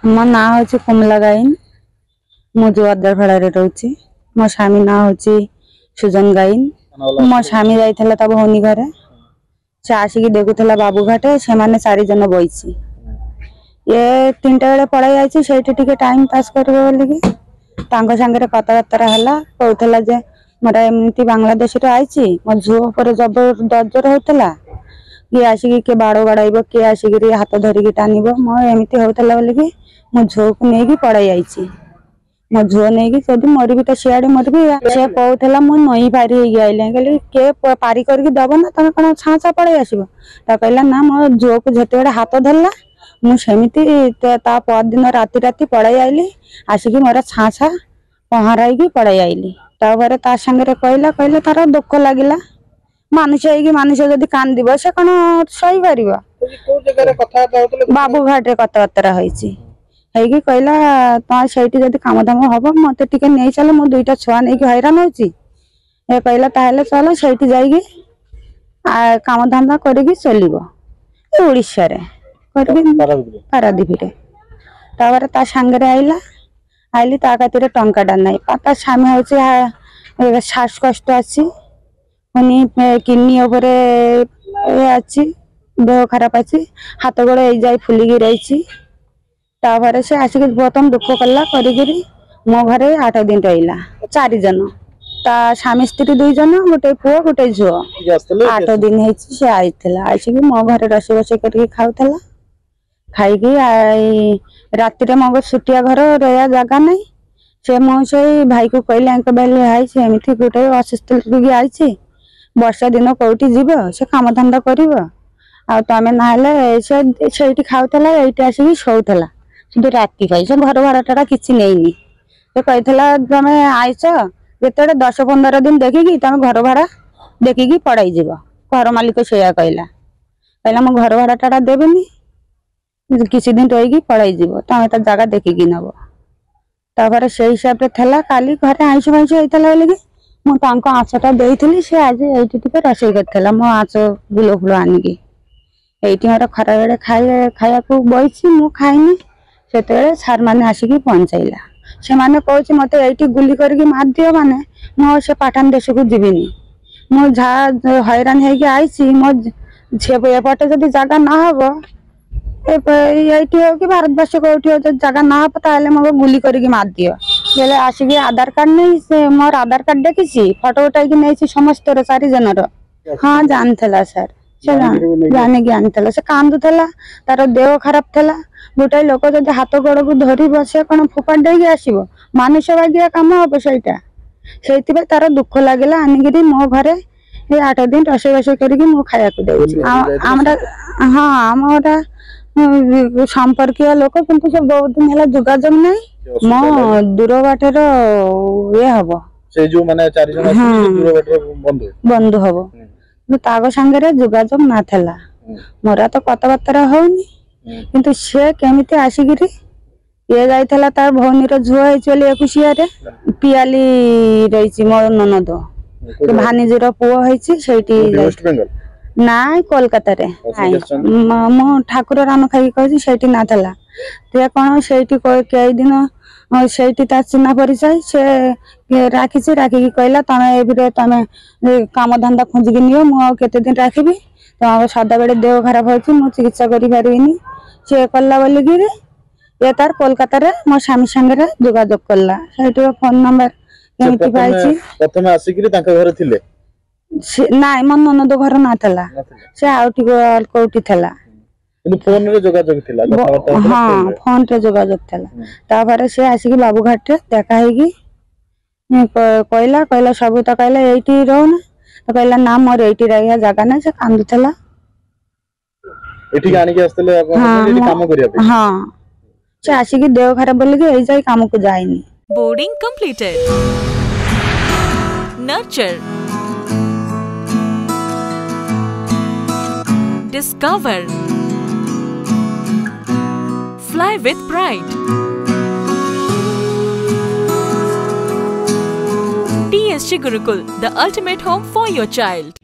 मो ना हूँ कुमला गाइन मु जो अदरफड़ा रोचे मो स्वामी ना हूँ सुजन गाइन मो स्वामी जाइला भौनी घरे से आसिक देखुला बाबूघाटे से मैंने 4 जन बही ये 3टा बेले पड़े जाइए टाइम पास कर सांगे कथबार्ता है कहला जे मोर एमती बांग्लादेश आई मो झुओ पर जबर होता किए आसिक किए बाड़ बाड़ब किए आसिक हाथ धरिकी टाणब मो एमती होता बोलिकी मो झुओ को लेकिन पड़े जाइए मो झुओ नहीं जब मरबी तो सियाड़े मरबी से कहला मु नई पारी आइले कहली किए पारी करके दब ना तुम कौन छाँचा पड़े आसब तो कहला ना मो झुओ को जिते बड़े हाथ धरला मुझे परदिन राति राति पड़े आइली आसिक मोर छाँचा पहराई पड़े आइली तापर ता सांगे कहला कहले तार दुख लगिला मानुष मानुष जदि कांद से कौन सही पार बाबूघाटे कथबार्ता होती कहला तुम से काम धाम हम मत टे नहीं चल मो 2टा छुआ नहीं हैरान हो कहला चल से काम धंदा कर चलो उड़ीसा पारादीप ता सांगे आइला आइली ता खातिर टंकाटा नहीं ता स्वामी हूँ श्वासकष्ट अच्छी पुनी किडनी अच्छी देह खराब अच्छी हाथ गोड़ जाए फुलिकी रही तापर से आसिक प्रथम दुख कला करी मो घरे 8 दिन रहा 4 जन ता स्वामी स्त्री 2 जन गोटे पुओ गोटे झुओ 8 दिन से आसिक मो घरे रसोई बसई कर खाऊला खाई राति मो छुटिया घर रहा जगह नहीं से मुझे भाई को कहले भाई से एमती गोटे असुस्थ रोगी आई वर्षा दिन कौटी जीव से काम धंदा कर तमें ना से खाऊला ये आसिक शोला शुद्ध राति पाई से घर भाड़ाटा किसी नहीं से कहला तुम आईच जिते 10-15 दिन देखिकी तुम घर भाड़ा देखिकी पड़ाई जीव घर मालिक से कहला कहला मो घर भाड़ाटा देवेनि किसी दिन रही पड़ाई जीव तुम तो जगह देखिकी नब तापर से हिसाब से थला काली घरे आईस फैंस होता बोलिकी मुझे आँचटा देती सी आज ये रोसे कर मो आँच गुल फुल आनिकी ये मोर खरा बेड़े खाया बही मु खाइनी से सार मैंने आसिक पहुँचाइला से मैंने कहे मत ये गुली करके मार दियो माने मो से पाठान देश को जीविनी मु जहाँ हैरान होगी मो एपटे जब जगह ना हम ये हो कि भारतवर्ष कौटी हो जगह ना हम ताले मो गुली करके मार दियो बोले आसिक आधार कार्ड नहीं से मोर आधार कार्ड देखी फटो उठाई नहीं समस्त 4 जनर हाँ जानला सर से जाने की आनी से कांदुला तार देह खराब थला गोटाए लोक जब हाथ गोड़ को धरी बसे कौन फोपाड़ दे आसब मानुष भाग्य कम हम से तार दुख लगे आनिकी मो घरे 8 दिन रोसे बस कर खाया हाँ आमरा संपर्क लोक किंतु से बहुत दिन है जोगाजोग नहीं मो दूर बाटर ये हम बंधु हम ताक सांगे जोगाजोग ना मोर तो कथबार्ता होनी किंतु से केमिति आसिक ये जाइला तार भौनीर झुओ होली 21 पियाली रही मो ननद भानिजीर पुओ होती ना कोलकाता मो ठाकुर राम खाई कही से ना कौन से कई दिन से चिन्ह परिचय से राखी राखिकी कहला तुम तुम काम धंदा खोजिकी नियो मुझे दिन राखी तुम सदा बेले देह खराब हो चिकित्सा करें सी कला बोलिकी ये तार कोलकाता मो स्वामी सांगे जोगाजोग कला से फोन नंबर केमती पाई प्रथम आसिक घर थिले ना मो ननद घर ना से आउटी कौटी थला फोन रे जोगाजोग थिला हाँ फोन रे जोगाजोग थला तापर से आसिक बाबूघाट देखा कहला कहला सब तो कहला ये रोना तो कहला ना मोर ये रहा जगह ना से कांदुला हाँ से आसिक देह खराब बोलिकी काम को जाइनी boarding completed nurture discover fly with pride TSG Gurukul, the ultimate home for your child.